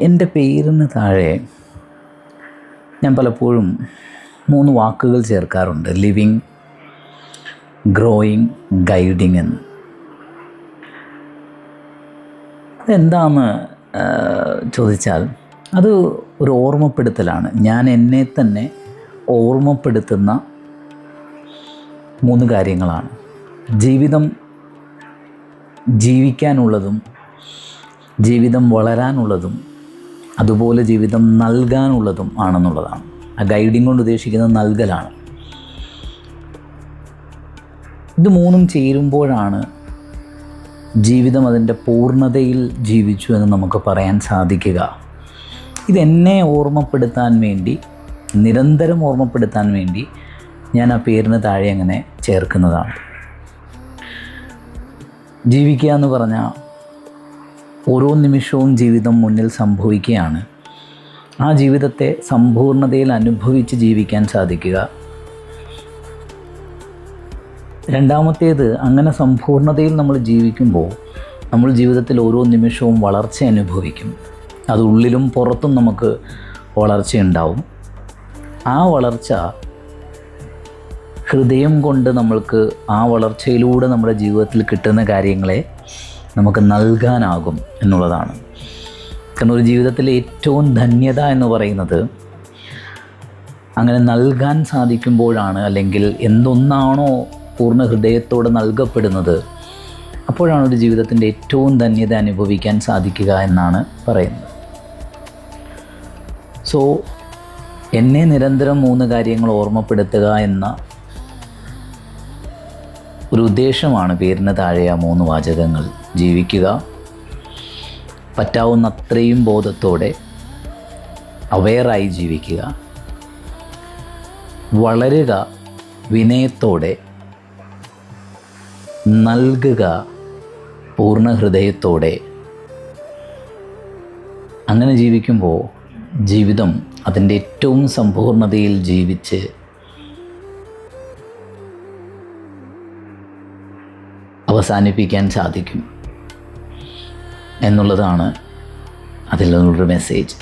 എൻ്റെ പേരിന് താഴെ ഞാൻ പലപ്പോഴും 3 വാക്കുകൾ ചേർക്കാറുണ്ട്. ലിവിങ്, ഗ്രോയിങ്, ഗൈഡിങ് എന്ന്. അതെന്താണെന്ന് ചോദിച്ചാൽ അത് ഒരു ഓർമ്മപ്പെടുത്തലാണ്. ഞാൻ എന്നെ തന്നെ ഓർമ്മപ്പെടുത്തുന്ന 3 കാര്യങ്ങളാണ്. ജീവിതം ജീവിക്കാനുള്ളതും ജീവിതം വളരാനുള്ളതും അതുപോലെ ജീവിതം നൽകാനുള്ളതും ആണെന്നുള്ളതാണ്. ആ ഗൈഡിങ് കൊണ്ട് ഉദ്ദേശിക്കുന്നത് നൽകലാണ്. ഇത് 3ഉം ചേരുമ്പോഴാണ് ജീവിതം അതിൻ്റെ പൂർണ്ണതയിൽ ജീവിച്ചു എന്ന് നമുക്ക് പറയാൻ സാധിക്കുക. ഇതെന്നെ ഓർമ്മപ്പെടുത്താൻ വേണ്ടി, നിരന്തരം ഓർമ്മപ്പെടുത്താൻ വേണ്ടി ഞാൻ ആ പേരിന് താഴെ അങ്ങനെ ചേർക്കുന്നതാണ്. ജീവിക്കുക എന്ന് പറഞ്ഞാൽ ഓരോ നിമിഷവും ജീവിതം മുന്നിൽ സംഭവിക്കുകയാണ്. ആ ജീവിതത്തെ സമ്പൂർണ്ണതയിൽ അനുഭവിച്ച് ജീവിക്കാൻ സാധിക്കുക. രണ്ടാമത്തേത്, അങ്ങനെ സമ്പൂർണ്ണതയിൽ നമ്മൾ ജീവിക്കുമ്പോൾ നമ്മൾ ജീവിതത്തിൽ ഓരോ നിമിഷവും വളർച്ച അനുഭവിക്കും. അത് ഉള്ളിലും പുറത്തും നമുക്ക് വളർച്ചയുണ്ടാവും. ആ വളർച്ച ഹൃദയം കൊണ്ട് നമ്മൾക്ക് ആ വളർച്ചയിലൂടെ നമ്മുടെ ജീവിതത്തിൽ കിട്ടുന്ന കാര്യങ്ങളെ നമുക്ക് നൽകാനാകും എന്നുള്ളതാണ്. കാരണം ഒരു ജീവിതത്തിലെ ഏറ്റവും ധന്യത എന്ന് പറയുന്നത് അങ്ങനെ നൽകാൻ സാധിക്കുമ്പോഴാണ്. അല്ലെങ്കിൽ എന്തൊന്നാണോ പൂർണ്ണ ഹൃദയത്തോടെ നൽകപ്പെടുന്നത്, അപ്പോഴാണ് ഒരു ജീവിതത്തിൻ്റെ ഏറ്റവും ധന്യത അനുഭവിക്കാൻ സാധിക്കുക എന്നാണ് പറയുന്നത്. സോ എന്നെ നിരന്തരം 3 കാര്യങ്ങൾ ഓർമ്മപ്പെടുത്തുക എന്ന ഒരു ഉദ്ദേശമാണ് പേരിന് താഴെ ആ 3 വാചകങ്ങൾ. ജീവിക്കുക, പറ്റാവുന്ന അത്രയും ബോധത്തോടെ അവെയറായി ജീവിക്കുക, വളരുക വിനയത്തോടെ, നൽകുക പൂർണ്ണ ഹൃദയത്തോടെ. അങ്ങനെ ജീവിക്കുമ്പോൾ ജീവിതം അതിൻ്റെ ഏറ്റവും സമ്പൂർണ്ണതയിൽ ജീവിച്ച് അവസാനിപ്പിക്കാൻ സാധിക്കും എന്നുള്ളതാണ് അതിൽ നിന്നൊരു മെസ്സേജ്.